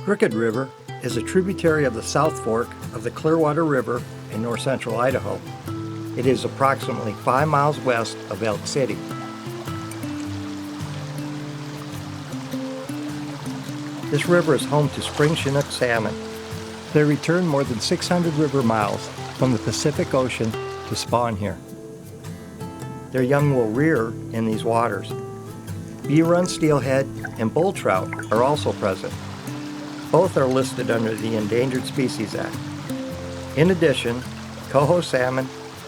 Crooked River is a tributary of the South Fork of the Clearwater River in north-central Idaho. It is approximately 5 miles west of Elk City. This river is home to spring Chinook salmon. They return more than 600 river miles from the Pacific Ocean to spawn here. Their young will rear in these waters. Bee-run steelhead and bull trout are also present. Both are listed under the Endangered Species Act. In addition, Coho salmon,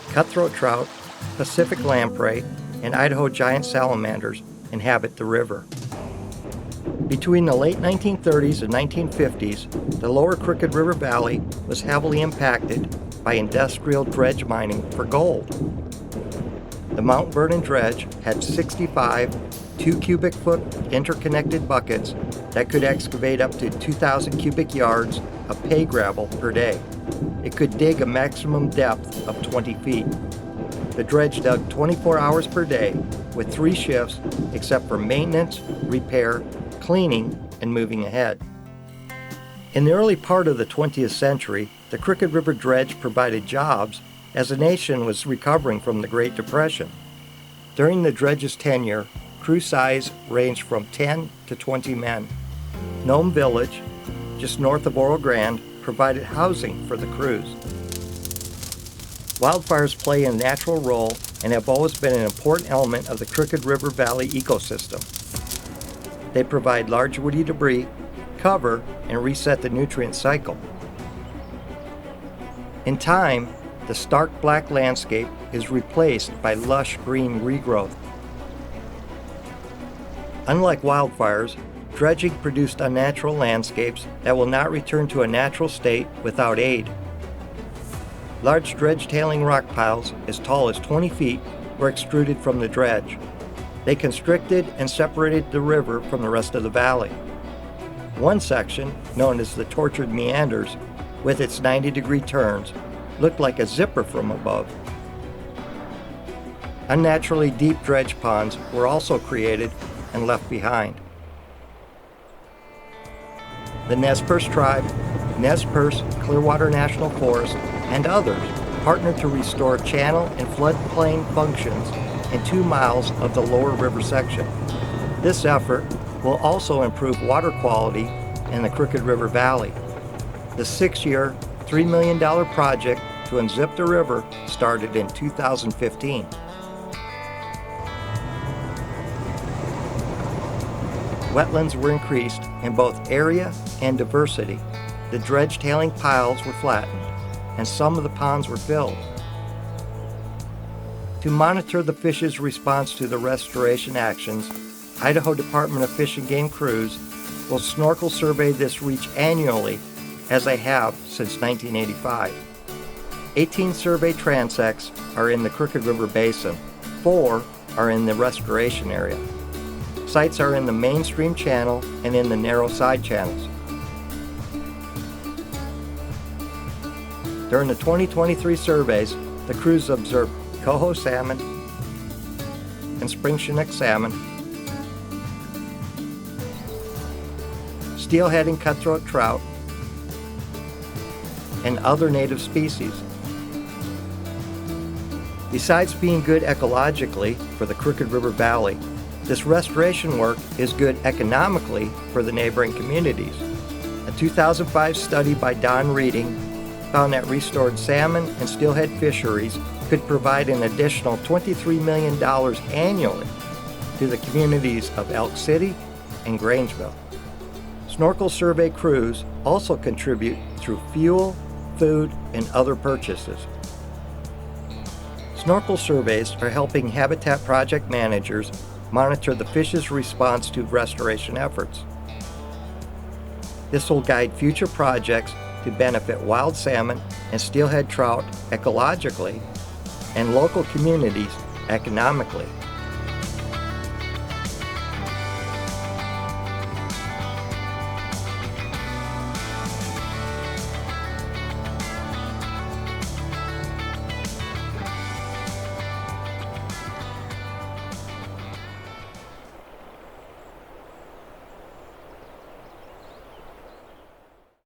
cutthroat trout, Pacific lamprey, and Idaho Giant Salamanders inhabit the river. Between the late 1930s and 1950s, the lower Crooked River Valley was heavily impacted by industrial dredge mining for gold. The Mount Vernon dredge had 65 2-cubic-foot interconnected buckets that could excavate up to 2,000 cubic yards of pay gravel per day. It could dig a maximum depth of 20 feet. The dredge dug 24 hours per day with 3 shifts except for maintenance, repair, cleaning, and moving ahead. In the early part of the 20th century, the Crooked River dredge provided jobs as the nation was recovering from the Great Depression. During the dredge's tenure, crew size ranged from 10 to 20 men. Gnome Village, just north of Oro Grande, provided housing for the crews. Wildfires play a natural role and have always been an important element of the Crooked River Valley ecosystem. They provide large woody debris, cover, and reset the nutrient cycle. In time, the stark black landscape is replaced by lush green regrowth. Unlike wildfires, dredging produced unnatural landscapes that will not return to a natural state without aid. Large dredge-tailing rock piles as tall as 20 feet were extruded from the dredge. They constricted and separated the river from the rest of the valley. One section, known as the Tortured Meanders, with its 90-degree turns, looked like a zipper from above. Unnaturally deep dredge ponds were also created and left behind. The Nez Perce tribe, Nez Perce Clearwater National Forest, and others partnered to restore channel and floodplain functions in 2 miles of the lower river section. This effort will also improve water quality in the Crooked River Valley. The 6-year, $3 million project to unzip the river started in 2015. Wetlands were increased in both area and diversity. The dredge-tailing piles were flattened, and some of the ponds were filled. To monitor the fish's response to the restoration actions, Idaho Department of Fish and Game crews will snorkel survey this reach annually, as they have since 1985. 18 survey transects are in the Crooked River Basin. 4 are in the restoration area. Sites are in the mainstream channel and in the narrow side channels. During the 2023 surveys, the crews observed Coho salmon and spring Chinook salmon, steelhead and cutthroat trout, and other native species. Besides being good ecologically for the Crooked River Valley, this restoration work is good economically for the neighboring communities. A 2005 study by Don Reading found that restored salmon and steelhead fisheries could provide an additional $23 million annually to the communities of Elk City and Grangeville. Snorkel survey crews also contribute through fuel, food, and other purchases. Snorkel surveys are helping habitat project managers monitor the fish's response to restoration efforts. This will guide future projects to benefit wild salmon and steelhead trout ecologically and local communities economically.